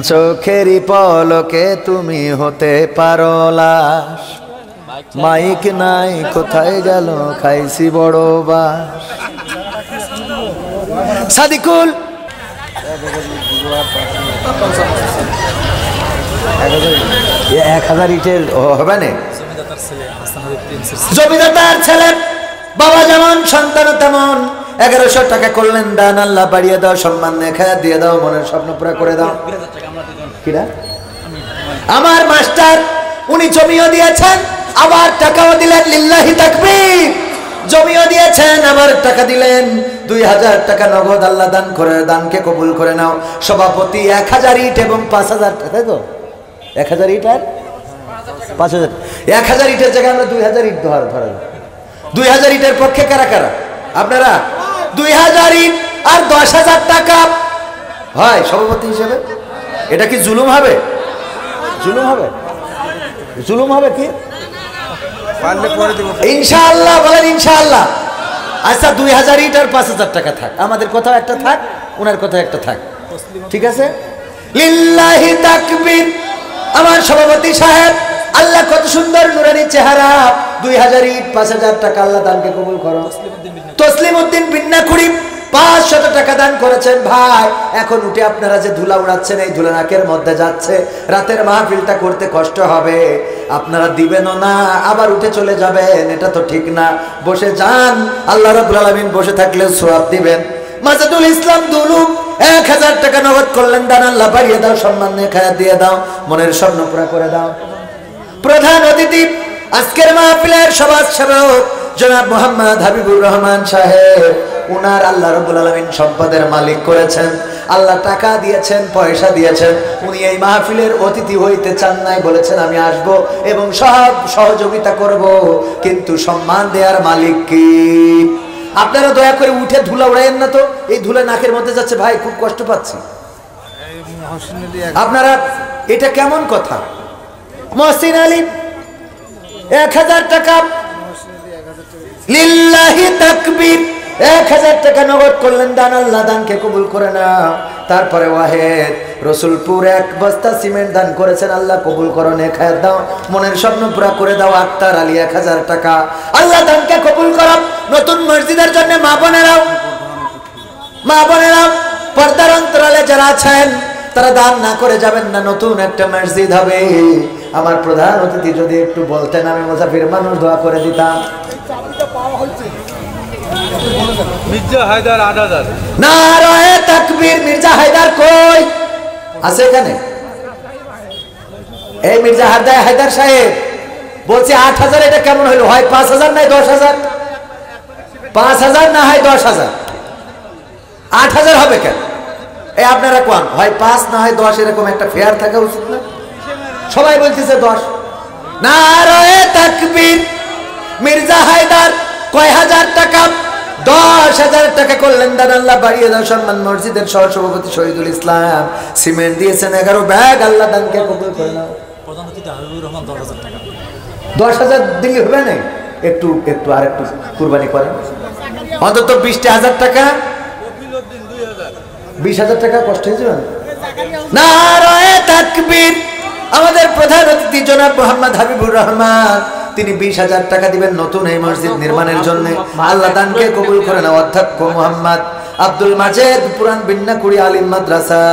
চোখেরই পলকে তুমি হতে পারো লাশ, মাইক নাই কোথায় গেল খাইছি বড় বাস। সাদিকুল 1000 ইটের হবে না। জমিদাতার ছেলে, বাবা যেমন সন্তান তেমন। 1100 টাকা করলেন দান, আল্লাহ বাড়িয়ে দাও, সম্মান খায়া দিয়ে দাও, মনের স্বপ্ন পুরা করে দাও। কিরা আমার মাস্টার, উনি জমিও দিয়েছেন আবার টাকাও দিলেন, লিল্লাহি তাকবীর। জমিও দিয়েছেন আবার টাকা দিলেন, 2000 টাকা নগদ আল্লাহ দান করে, দানকে কবুল করে নাও। সভাপতি 1000 ইট এবং 5000 টাকা, তাই তো? 1000 ইট আর 5000, 1000 ইটের জায়গায় আমরা 2000 ইট ধরা। 2000 ইটের পক্ষে কারা কারা? আপনারা 2000 ইট আর 10,000 টাকা হয় সভাপতি হিসেবে। এটা কি জুলুম হবে? জুলুম হবে? জুলুম হবে কি? ইনশাআল্লাহ বলেন ইনশাআল্লাহ। আচ্ছা 2000 ইট আর 5000 টাকা থাক, আমাদের কোথাও একটা থাক, ওনার কোথাও একটা থাক, ঠিক আছে? লিল্লাহি তাকবীর। আমার সভাপতি সাহেব, আল্লাহ কত সুন্দর নুরানি চেহারা। 2000 ইট 5000 টাকা আল্লাহ দানকে কবুল করো। তসলিম উদ্দিন বিন্নাকুড়ি 500 টাকা দান করেছেন। ভাই এখন উঠে আপনারা যে ধুলা উড়াচ্ছেন, এই ধুলা নাকের মধ্যে যাচ্ছে, রাতের মাহফিলটা করতে কষ্ট হবে। আপনারা দিবেনও না আবার উঠে চলে যাবেন, এটা তো ঠিক না। বসে যান, আল্লাহ রাব্বুল আলামিন বসে থাকলে সওয়াব দিবেন। মাজাদুল ইসলাম দুলু 1000 টাকা নগদ করলেন দান, আল্লাহ বাড়িয়ে দাও, সম্মান খায়া দিয়ে দাও, মনের স্বপ্ন পুরা করে দাও। প্রধান অতিথি আজকের মাহফিলের সমাজ সেবক জনাব মোহাম্মদ হাবিবুর রহমান সাহেব, উনার আল্লাহ রাব্বুল আলামিন সম্পদের মালিক করেছেন, আল্লাহ টাকা দিয়েছেন, পয়সা দিয়েছেন। উনি এই মাহফিলের অতিথি হইতে চান নাই, বলেছেন আমি আসব এবং সব সহযোগিতা করব, কিন্তু সম্মান দেওয়ার মালিক কি? আপনারা দয়া করে উঠে ধুলা উড়াইয়েন না তো, এই ধুলা নাকের মধ্যে যাচ্ছে, ভাই খুব কষ্ট পাচ্ছি। আপনারা এটা কেমন কথা? মহসিন আলী 1000 টাকা, লিল্লাহি তাকবীর। 1000 টাকা নগদ করলেন দান, আল্লাহ দানকে কবুল করে না। তারপরে ওয়াহেদ রসুলপুর 1 বস্তা সিমেন্ট দান করেছেন, আল্লাহ কবুল করো, নেখায়াত দাও, মনের স্বপ্ন পুরা করে দাও। আক্তার আলী 1000 টাকা, আল্লাহ দানকে কবুল করো। নতুন মসজিদের জন্য মা বোনেরাও পর্দার অন্তরালে যারা আছেন তারা দান না করে যাবেন না, নতুন একটা মসজিদ হবে। আমার প্রধান অতিথি যদি একটু বলতেন, আমি মুসাফির মানুষ দোয়া করে দিতাম। মির্জা হায়দার 8000। নারায়ে তাকবীর। মির্জা হায়দার কই আছে? এখানে এই মির্জা হায়দার সাহেব বলছে 8000। এটা কেমন হলো? হয় 5000 নাই 10000? 5000 না হয় 10000, 8000 হবে কেন? এই আপনারা কোন হয় 5 না হয় 10, এরকম একটা ফেয়ার থাকা উচিত না? সবাই বলতেছে 10। নারায়ে তাকবীর। মির্জা হায়দার কয় হাজার টাকা? 10,000 টাকা করলেন দান, আল্লাহ বাড়িয়ে দাও, সম্মান। মসজিদের সহসভাপতি শহীদুল ইসলাম সিমেন্ট দিয়েছেন 11 ব্যাগ, আল্লাহ দানকে কবুল করে নাও। প্রধান অতিথি হাবিবুর রহমান 10,000 টাকা। 10,000 দিলে হবে না? একটু আর একটু কুরবানি করেন, অন্তত 20,000 টাকা। 20,000 টাকা কষ্ট হয়ে যাবে। নারায়ে তাকবীর। আমাদের প্রধান অতিথি জনাব মোহাম্মদ হাবিবুর রহমান, তিনি 20,000 টাকা দিবেন নতুন এই মসজিদ নির্মাণের জন্য, আল্লাহ দানকে কবুল করে নাও। অধ্যক্ষ মোহাম্মদ আব্দুল মাজেদ পুরান বিন্নাকুড়ি আলিম মাদ্রাসা,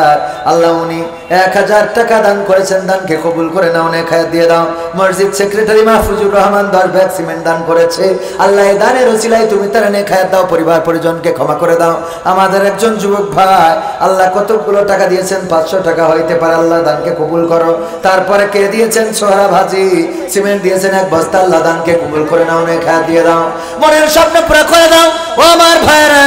আল্লাহ উনি 1000 টাকা দান করেছেন, দানকে কবুল করে নাও, নেখায়াত দিয়ে দাও। মসজিদ secretary Mahfuzur Rahman 10 bag cement দান করেছে, আল্লাহ এই দানের ওসিলায় তুমি তার নেখায়াত দাও, পরিবার পরিজনকে ক্ষমা করে দাও। আমাদের একজন যুবক ভাই, আল্লাহ কতগুলো টাকা দিয়েছেন, 500 টাকা হইতে পারে, আল্লাহ দানকে কবুল করো। তারপরে কে দিয়েছেন? সোহরা ভাজি সিমেন্ট দিয়েছেন 1 বস্তা, আল্লাহ দানকে কবুল করে নাও, নেখায়াত দিয়ে দাও, মনের স্বপ্ন পুরা করে দাও। ও আমার ভাইরা,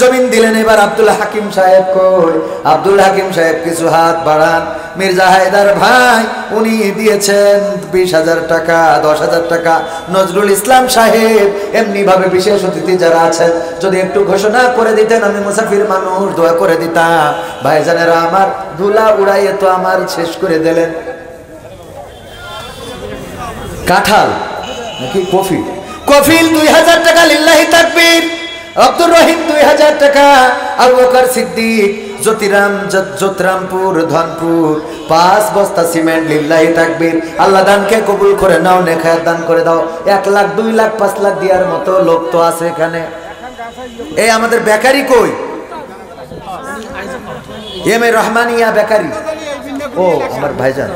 জমিন দিলেন এবার আব্দুল হাকিম সাহেব কই? আব্দুল হাকিম সাহেব কিছু হাত বাড়ান। মির্জা হায়দার ভাই উনি দিয়েছেন 20,000 টাকা, 10,000 টাকা। নজরুল ইসলাম সাহেব, এমনি ভাবে বিশেষ অতিথি যারা আছেন যদি একটু ঘোষণা করে দিতেন, আমি মুসাফির মানুষ দোয়া করে দিতাম। ভাইজানেরা আমার ধুলা উড়াইয়ে তো আমার শেষ করে দিলেন। কাঁঠাল নাকি কফিল 2000 টাকা, লিল্লাহি তাকবীর। আব্দুর রহিম 2000 টাকা। আবু বকর সিদ্দিক জ্যোতিরাম জ্যোতিরামপুর ধনপুর 5 বস্তা সিমেন্ট লিল্লাহি তাকবীর। আল্লাহ দানকে কবুল করে নাও, নেখায়াত দান করে দাও। 1 লাখ 2 লাখ 5 লাখ দেওয়ার মতো লোক তো আছে এখানে। এই আমাদের বেকারি কই? M A Rahmania bakery. ও আমার ভাইজান,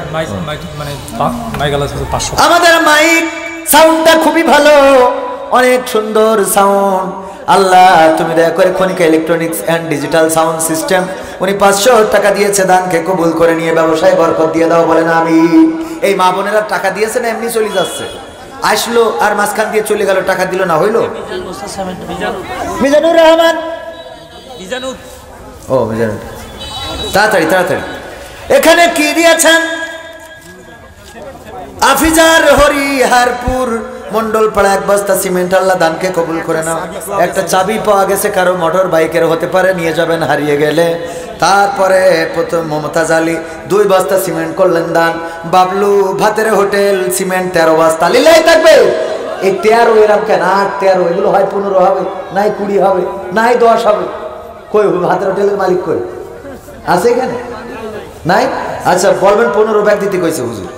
আমাদের মাইক সাউন্ডটা খুবই ভালো, অনেক সুন্দর সাউন্ড। আল্লাহ তুমি দয়া করে Khanika electronics and digital sound system, উনি 500 টাকা দিয়েছে, দানকে কবুল করে নিয়ে ব্যবসায় বরকত দিয়ে দাও, বলেন আমি। এই মা বোনেরা টাকা দিয়েছে না এমনি চলে যাচ্ছে? আসলো আর মাঝখান দিয়ে চলে গেল, টাকা দিল না, হইলো? মিজানুর রহমান, ও মিজানুর, তাড়াতাড়ি তাড়াতাড়ি। এখানে কি দিয়েছেন? আফিজার হরিহারপুর মন্ডল পাড়া 1 বস্তা সিমেন্ট। আল্লাহ দানকে কবুল করে নাও। একটা চাবি পাওয়া গেছে, কারো মোটর বাইকের হতে পারে, নিয়ে যাবেন হারিয়ে গেলে। তারপরে প্রথম মমতাজ আলী 2 বস্তা সিমেন্ট করলেন দান। বাবলু ভাতের হোটেল সিমেন্ট 13 বস্তা লিল্লাহি থাকবে। এই 13 এরকম কেন? 8 13 এগুলো হয় 15 হবে, নাই 20 হবে, নাই 10 হবে। কই ভাতের হোটেলের মালিক কই আছে এখানে? নাই? আচ্ছা বলবেন 15 ব্যাগ দিতে কইছে হুজুর।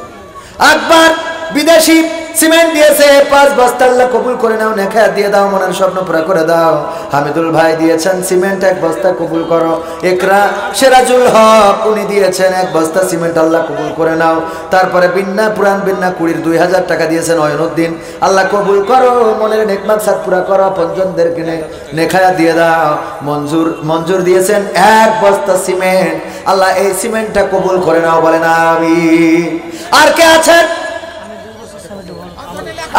আকবর বিদেশি সিমেন্ট দিয়েছে 5 বস্তা, আল্লাহ কবুল করে নাও, নেখায়াত দিয়ে দাও, মনের স্বপ্ন পুরা করে দাও। হামিদুল ভাই দিয়েছেন সিমেন্ট 1 বস্তা, কবুল করো। একরা সিরাজুল হক উনি দিয়েছেন 1 বস্তা সিমেন্ট, আল্লাহ কবুল করে নাও। তারপরে বিন্না পুরান বিন্না 20,000 টাকা দিয়েছেন অয়নুদ্দিন, আল্লাহ কবুল করো, মনের নেক মাকসাদ পুরা করো, পঞ্জনদের কিনে নেখায়াত দিয়ে দাও। মঞ্জুর দিয়েছেন 1 বস্তা সিমেন্ট, আল্লাহ এই সিমেন্টটা কবুল করে নাও, বলেন আমিন। আর কে আছেন?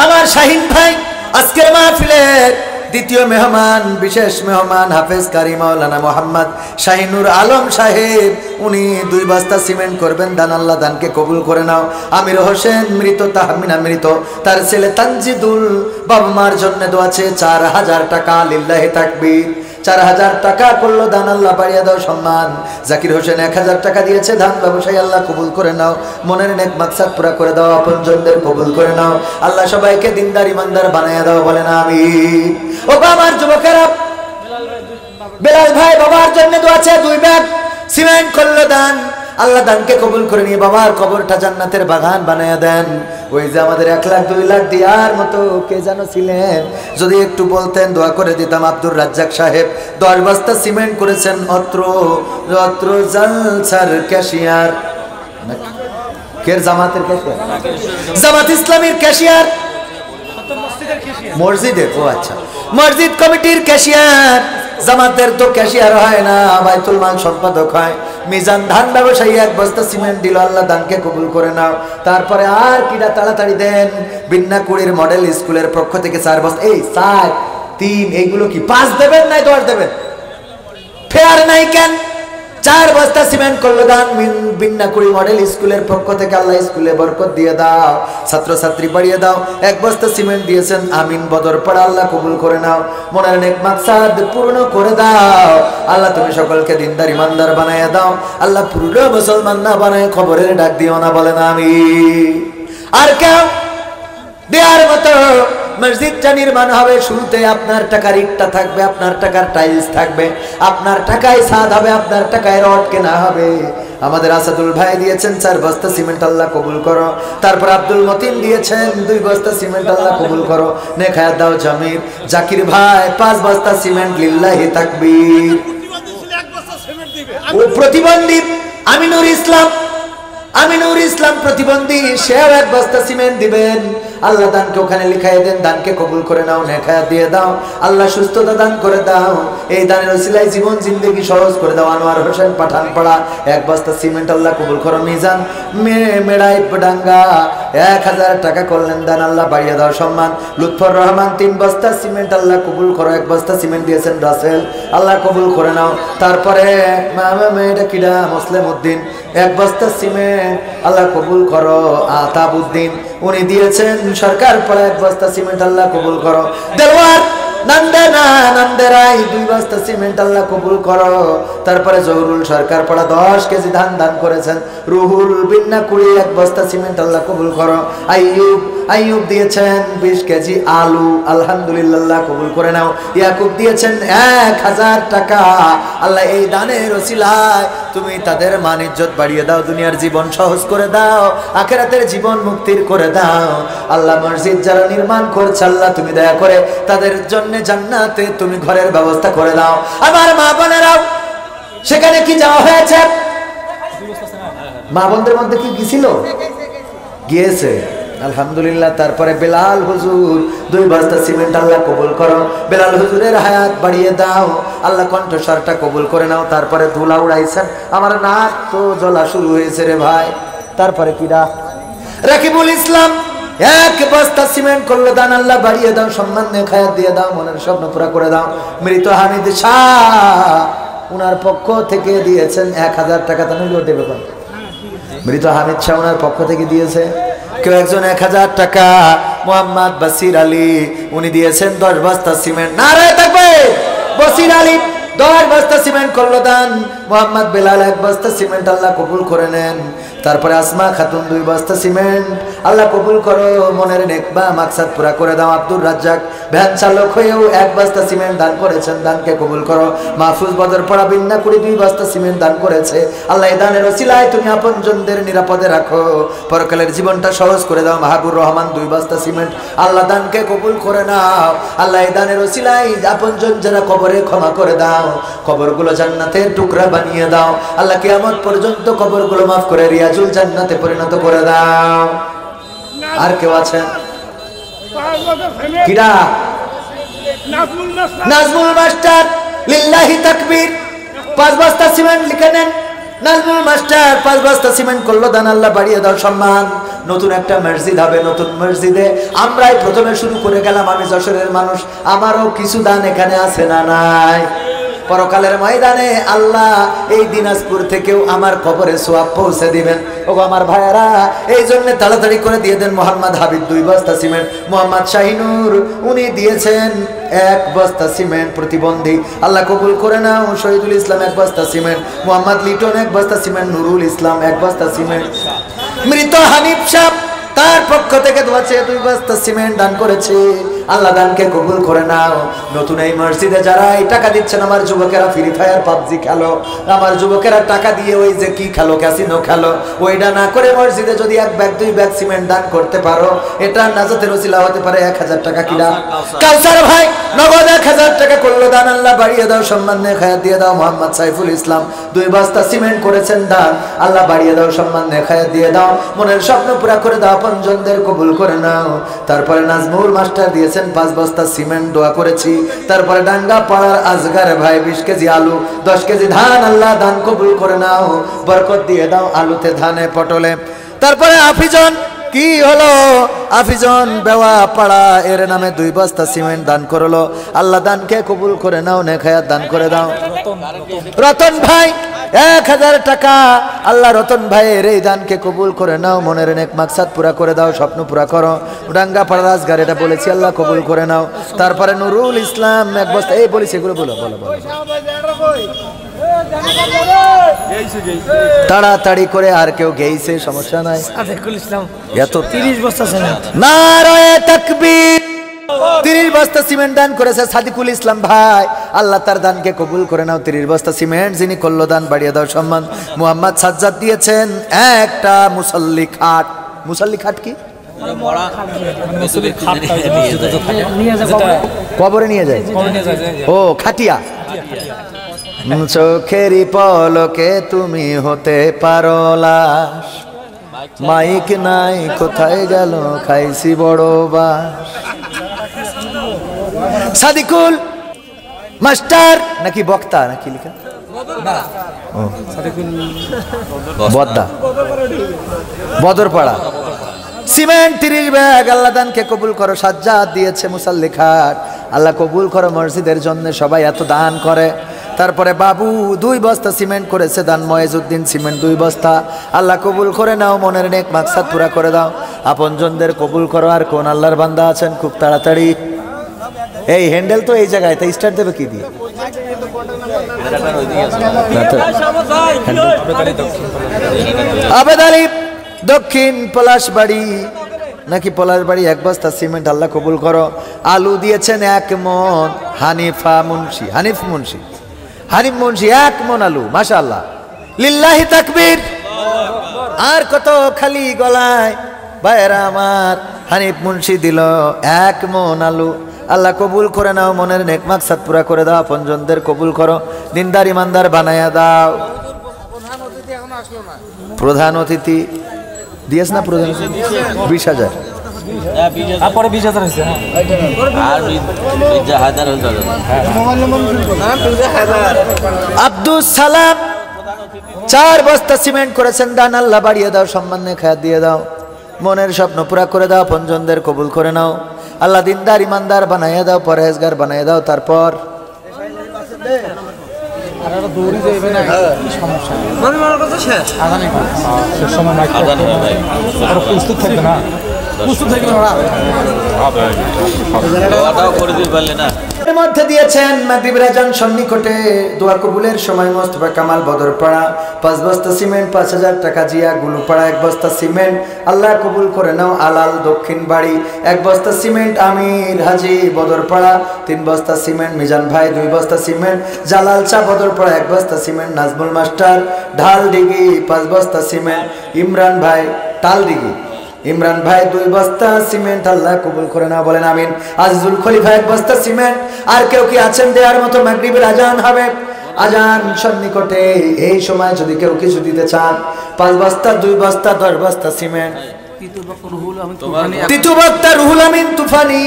আমার শাহিন ভাই, আজকের মাহফিলের দ্বিতীয় মেহমান, বিশেষ মেহমান হাফেজ কারি মাওলানা মোহাম্মদ শাহিনুর আলম সাহেব, উনি 2 বস্তা সিমেন্ট করবেন দান, আল্লাহ দানকে কবুল করে নাও। আমির হোসেন মৃত, তাহমিনা মৃত, তার ছেলে তানজিদুল বাবা মার জন্য দোয়া আছে 4,000 টাকা লিল্লাহি তাকবীর। 4,000 টাকা করলো দান, আল্লাহ বাড়িয়ে দাও সম্মান। জাকির হোসেন 1,000 টাকা দিয়েছে ধান ব্যবসায়ী, আল্লাহ কবুল করে নাও, মনের নেক মাকসাদ পুরা করে দাও, আপনজনদের কবুল করে নাও, আল্লাহ সবাইকে দিনদার ইমানদার বানায় দাও, বলেন আমিন। ও আমার যুবকেরা, বেলাল ভাই বাবার জন্য দোয়া আছে, 2 ব্যাগ সিমেন্ট করলো দান, আল্লাহ দানকে কবুল করে নিয়ে বাবার কবরটা জান্নাতের বাগান বানায় দেন। ওই যে আমাদের 1 লাখ 2 লাখ দেওয়ার মতো কে যেন ছিলেন, যদি একটু বলতেন দোয়া করে দিতাম। আব্দুর রাজ্জাক সাহেব 10 বস্তা সিমেন্ট করেছেন, অত্র জালসার ক্যাশিয়ার, কের জামাতের ক্যাশিয়ার, জামাত ইসলামীর ক্যাশিয়ার, মসজিদের, ও আচ্ছা মসজিদ কমিটির ক্যাশিয়ার। জামাতের তো ক্যাশিয়ার হয় না, বাইতুল মাল সম্পাদক হয়। মিজান ধান ব্যবসায়ী 1 বস্তা সিমেন্ট দিল, আল্লাহ দানকে কবুল করে নাও। তারপরে আর কিটা তাড়াতাড়ি দেন, বিন্নাকুড়ির মডেল স্কুলের পক্ষ থেকে 4 বস্তা, এই 4 3 এইগুলো কি 5 দেবেন নাই 10 দেবেন? ফেয়ার নাই কেন? 4 বস্তা সিমেন্ট করলো দান বিন্নাকুড়ি মডেল স্কুলের পক্ষ থেকে, আল্লাহ স্কুলে বরকত দিয়ে দাও, ছাত্রছাত্রী বাড়িয়ে দাও। 1 বস্তা সিমেন্ট দিয়েছেন আমিন বদরপাড়া, আল্লাহ কবুল করে নাও, মনের নেক মাকসাদ পূর্ণ করে দাও, আল্লাহ তুমি সকলকে দিনদার ইমানদার বানায় দাও, আল্লাহ পুরো মুসলমান না বানায় খবরের ডাক দিও না, বলেন আমিন। আর কেউ দেওয়ার মতো মসজিদটা নির্মাণ হবে, শুরুতে আপনার টাকার ইটটা থাকবে, আপনার টাকার টাইলস থাকবে, আপনার টাকায় ছাদ হবে, আপনার টাকায় রড কেনা হবে। আমাদের আসাদুল ভাই দিয়েছেন 4 বস্তা সিমেন্ট, আল্লাহ কবুল করো। তারপর আব্দুল মতিন দিয়েছেন 2 বস্তা সিমেন্ট, আল্লাহ কবুল করো, নেখায়াত দাও জামির। জাকির ভাই 5 বস্তা সিমেন্ট লিল্লাহি তাকবীর। ও প্রতিবন্ধী আমিনুর ইসলাম প্রতিবন্ধী, সেও 1 বস্তা সিমেন্ট দিবেন, আল্লাহ দানকে ওখানে লিখাই দেন, দানকে কবুল করে নাও, নেখায়াত দিয়ে দাও, আল্লাহ সুস্থতা দান করে দাও, এই দানের ওসিলায় জীবন জিন্দেগি সহজ করে দাও। আনোয়ার হোসেন পাঠানপাড়া 1 বস্তা সিমেন্ট, আল্লাহ কবুল করো। মিজান মেড়াই ডাঙ্গা 1,000 টাকা করলেন দান, আল্লাহ বাড়িয়ে দাও সম্মান। লুৎফর রহমান 3 বস্তা সিমেন্ট, আল্লাহ কবুল করো। 1 বস্তা সিমেন্ট দিয়েছেন রাসেল, আল্লাহ কবুল করে নাও। তারপরে মেয়েটা কিডা মুসলিম উদ্দিন 1 বস্তা সিমেন্ট, আল্লাহ কবুল করো। আতাবউদ্দিন উনি দিয়েছেন সরকার পাড়া 1 বস্তা সিমেন্ট, আল্লাহ কবুল করো। দেওয়ার নান্দেরাই 2 বস্তা সিমেন্ট আল্লাহ কবুল করো। তারপরে জহুরুল সরকার পড়া 10 কেজি ধান দান করেছেন। রুহুল বিন্না 21 বস্তা সিমেন্ট আল্লাহ কবুল করো। আইয়ুব দিয়েছেন 20 কেজি আলু, আলহামদুলিল্লাহ কবুল করে নাও। ইয়াকুব দিয়েছেন 1000 টাকা। আল্লাহ এই দানের ওসিলায় তুমি তাদের মান ইজ্জত বাড়িয়ে দাও, দুনিয়ার জীবন সহজ করে দাও, আখিরাতের জীবন মুক্তির করে দাও। আল্লাহ মসজিদ যারা নির্মাণ করছে আল্লাহ তুমি দয়া করে তাদের জন্য জান্নাতে তুমি ঘরের ব্যবস্থা করে দাও। আমার মা বোনেরাও সেখানে কি যাওয়া হয়েছে? মা বোনদের মধ্যে কি গিয়েছিল? গিয়েছে, আলহামদুলিল্লাহ। তারপরে বেলাল হুজুর 2 বস্তা সিমেন্ট আল্লাহ কবুল করো। বেলাল হুজুরের হায়াত বাড়িয়ে দাও, আল্লাহ কণ্ঠস্বরটা কবুল করে নাও। তারপরে ধুলা উড়াইছেন, আমার নাক তো জ্বলা শুরু হয়েছে রে ভাই। তারপরে কিরা রাকিবুল ইসলাম 1 বস্তা সিমেন্ট করলো দান, আল্লাহ বাড়িয়ে দাও, সম্মান দিয়ে হায়াত দিয়ে দাও, মনের স্বপ্ন পুরা করে দাও। মৃত হামিদ শাহ উনার পক্ষ থেকে দিয়েছেন 1000 টাকা। দান দেবে কোন? মৃত হামিদ শাহ উনার পক্ষ থেকে দিয়েছে কেউ একজন 1000 টাকা। মোহাম্মদ বসির আলী উনি দিয়েছেন 10 বস্তা সিমেন্ট। নারায়ে তাকবীর! বসির আলী 10 বস্তা সিমেন্ট করলো দান। মোহাম্মদ বেলাল 1 বস্তা সিমেন্ট আল্লাহ কবুল করে নেন। তারপরে আসমা খাতুন 2 বস্তা সিমেন্ট আল্লাহ কবুল করো, মনের নেকবা মাকসাদ পুরা করে দাও। আব্দুর রাজ্জাক ভ্যান চালক হয়েও 1 বস্তা সিমেন্ট দান করেছেন, দানকে কবুল করো। মাহফুজ বদর পড়া বিন্না করে 2 বস্তা সিমেন্ট দান করেছে। আল্লাহ এই দানের ওসিলায় তুমি আপনজনদের নিরাপদে রাখো, পরকালের জীবনটা সহজ করে দাও। মাহবুর রহমান 2 বস্তা সিমেন্ট আল্লাহ দানকে কবুল করে নাও। আল্লাহ এই দানের ওসিলায় আপনজন যারা কবরে ক্ষমা করে দাও, কবরগুলো জান্নাতের টুকরা বানিয়ে দাও। আল্লাহ কিয়ামত পর্যন্ত কবরগুলো মাফ করে রিয়াজুল জান্নাতে পরিণত করে দাও। আর কেউ আছেন? কিরা? নাজমুল মাস্টার লিল্লাহি তাকবীর 5 বস্তা সিমেন্ট লিখে নেন। নাজমুল মাস্টার 5 বস্তা সিমেন্ট করলো দান, আল্লাহ বাড়িয়ে দাও সম্মান। নতুন একটা মসজিদ হবে, নতুন মসজিদে আমরাই প্রথমে শুরু করে গেলাম। আমি যশোরের মানুষ, আমারও কিছু দান এখানে আছে না নাই? পরকালের ময়দানে আল্লাহ এই দিনাজপুর থেকেও আমার কবরে সোয়াব পৌঁছে দিবেন। ও আমার ভাইয়েরা, এই জন্য তাড়াতাড়ি করে দিয়ে দেন। মোহাম্মদ হাবিব 2 বস্তা সিমেন্ট। মোহাম্মদ শাহিনুর উনি দিয়েছেন 1 বস্তা সিমেন্ট, প্রতিবন্ধী আল্লাহ কবুল করে নাও। শহীদুল ইসলাম 1 বস্তা সিমেন্ট। মোহাম্মদ লিটন 1 বস্তা সিমেন্ট। নুরুল ইসলাম 1 বস্তা সিমেন্ট। মৃত হানিফ সাহেব তার পক্ষ থেকে 2 বস্তা সিমেন্ট দান করেছে, আল্লাহ দানকে কবুল করে নাও। নতুন এই মসজিদে যারা এই টাকা দিচ্ছেন, আমার যুবকেরা ফ্রি ফায়ার পাবজি খেলো, আমার যুবকেরা টাকা দিয়ে ওই যে কি খেলো, ক্যাসিনো খেলো, ওইটা না করে মসজিদে যদি 1 ব্যাগ 2 ব্যাগ সিমেন্ট দান করতে পারো, এটা নাজাতের ওসিলা হতে পারে। 1000 টাকা কিনা কাউসার ভাই নগদ 1000 টাকা করলো দান, আল্লাহ বাড়িয়ে দাও, সম্মান দিয়ে খায়াত দিয়ে দাও। মোহাম্মদ সাইফুল ইসলাম 2 বস্তা সিমেন্ট করেছেন দান, আল্লাহ বাড়িয়ে দাও, সম্মান দিয়ে খায়াত দিয়ে দাও, মনের স্বপ্ন পুরা করে দাও, আপনজনদের কবুল করে নাও। তারপরে নাজমুল মাস্টার দিয়েছেন 5 বস্তা সিমেন্ট, দোয়া করেছি। তারপরে ডাঙ্গা পাড়ার আজগার ভাই 20 কেজি আলু, 10 কেজি ধান, আল্লাহ দান কবুল করে নাও, বরকত দিয়ে দাও আলুতে, ধানে, পটলে। তারপরে আফিজন কি হলো? আফিজন বেওয়া পাড়া এর নামে 2 বস্তা সিমেন্ট দান করলো, আল্লাহ দানকে কবুল করে নাও, নেখায়াত দান করে দাও। রতন ভাই 1000 টাকা, আল্লাহ রতন ভাইয়ের এই দানকে কবুল করে নাও, মনের নেক মাকসাদ পুরা করে দাও, স্বপ্ন পুরা করো। ডাঙ্গা পাড়া রাজগার এটা বলেছি, আল্লাহ কবুল করে নাও। তারপরে নুরুল ইসলাম 1 বস্তা, এই বলেছি এগুলো বলো বলো বলো তাড়াতাড়ি করে। আর কেউ গেইছে, সমস্যা নাই। এত 30 বস্তা সিমেন্ট। নারায়ে তাকবীর! 30 বস্তা সিমেন্ট দান করেছে সাদিকুল ইসলাম ভাই, আল্লাহ তার দানকে কবুল করে নাও। 30 বস্তা সিমেন্ট যিনি করলো দান, বাড়িয়ে দাও সম্মান। মুহাম্মদ সাজ্জাদ দিয়েছেন 1টা মুসল্লি খাট। মুসল্লি খাট কি? কবরে নিয়ে যায়। ও খাটিয়া। চোখেরই পলকে তুমি হতে পারো লাশ, মাইক নাই কোথায় গেল, খাইছি বড় বাস। সাদিকুল মাস্টার নাকি বক্তা নাকি লিখা? বদ্দা বদরপাড়া সিমেন্ট 30 ব্যাগ, আল্লাহ দানকে কবুল করো। সাজ্জাদ দিয়েছে মুসাল্লি খাট, আল্লাহ কবুল করো মসজিদের জন্য, সবাই এত দান করে। তারপরে বাবু 2 বস্তা সিমেন্ট করেছে দান, ময়েজউদ্দিন সিমেন্ট 2 বস্তা, আল্লাহ কবুল করে নাও, মনের নেক মাকসাদ পুরা করে দাও, আপনজনদের কবুল করো। আর কোন আল্লাহর বান্দা আছেন খুব তাড়াতাড়ি? এই হ্যান্ডেল তো এই জায়গায়, তাই স্টার্ট দেবে কি দিয়ে? আবেদ আলী দক্ষিণ পলাশবাড়ি নাকি পলাশবাড়ি, এক বস্তা সিমেন্ট আল্লাহ কবুল করো। আলু দিয়েছেন 1 মণ। হানিফ মুন্সি 1 মণ আলু, মাশাআল্লাহ, লিল্লাহি তাকবীর। আর কত খালি গলায় ভাইরা আমার, হানিফ মুন্সি দিল 1 মণ আলু। আল্লাহ কবুল করে নাও, মনের নেক মাকসাদ পুরা করে দাও, আপনজনদের কবুল করো, দিনদার ইমানদার বানায়া দাও। প্রধান অতিথি দিয়েছ না? প্রধান 20,000 আব্দুল সালাম 4 বস্তা সিমেন্ট করেছেন দান, আল্লাহ বাড়িয়ে দাও, সম্মানে খায়াত দিয়ে দাও, মনের স্বপ্ন পুরা করে দাও, আপনজনদের কবুল করে নাও, আল্লাহ দিনদার ইমানদার বানাইয়া দাও, পরহেজগার বানাইয়া দাও। তারপর মধ্যে দিয়েছেন মাগরিবের আজান সন্নিকটে, দোয়া কবুলের সময় মোস্তফা কামাল বদরপাড়া 5 বস্তা সিমেন্ট, 5,000 টাকা জিয়া গুলুপাড়া 1 বস্তা সিমেন্ট, আল্লাহ কবুল করে নাও। আলাল দক্ষিণ বাড়ি 1 বস্তা সিমেন্ট, আমির হাজি বদরপাড়া 3 বস্তা সিমেন্ট, মিজান ভাই 2 বস্তা সিমেন্ট, জালাল চা বদরপাড়া 1 বস্তা সিমেন্ট, নাজমুল মাস্টার ঢালডিগি 5 বস্তা সিমেন্ট, ইমরান ভাই টালডিগি, ইমরান ভাই 2 বস্তা সিমেন্ট, আল্লাহ কবুল করে না, বলেন আমিন। আজিজুল খলিফা 1 বস্তা সিমেন্ট। আর কেউ কি আছেন দেওয়ার মতো? মাগরিবের আজান হবে, আজান সন্নিকটে, এই সময় যদি কেউ কিছু দিতে চান, 5 বস্তা, 2 বস্তা, 10 বস্তা সিমেন্ট। তৃতীয় বক্তা রুহুল আমিন তুফানি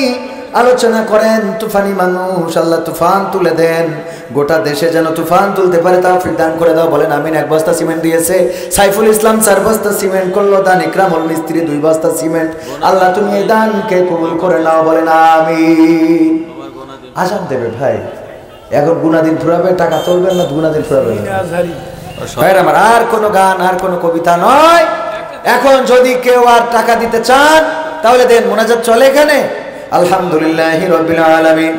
আলোচনা করেন, তুফানি মানুষ, আল্লাহ তুফান তুলে দেন, গোটা দেশে যেন তুফান তুলতে পারে তৌফিক দান করে দাও, বলেন আমিন। 1 বস্তা সিমেন্ট দিয়েছে। সাইফুল ইসলাম 4 বস্তা সিমেন্ট করলো দান। ইকরামুল মিস্ত্রি 2 বস্তা সিমেন্ট, আল্লাহ তুমি এই দানকে কবুল করে নাও, বলেন আমিন। আজান দেবে ভাই, এখন গুনাদিন ফুরাবে, টাকা তুলবেন না, গুনাদিন ফুরাবে ভাইরা আমার। আর কোনো গান, আর কোনো কবিতা নয়। এখন যদি কেউ আর টাকা দিতে চান তাহলে দেন, মোনাজাত চলে এখানে। আলহামদুলিল্লাহি রাব্বিল আলামিন।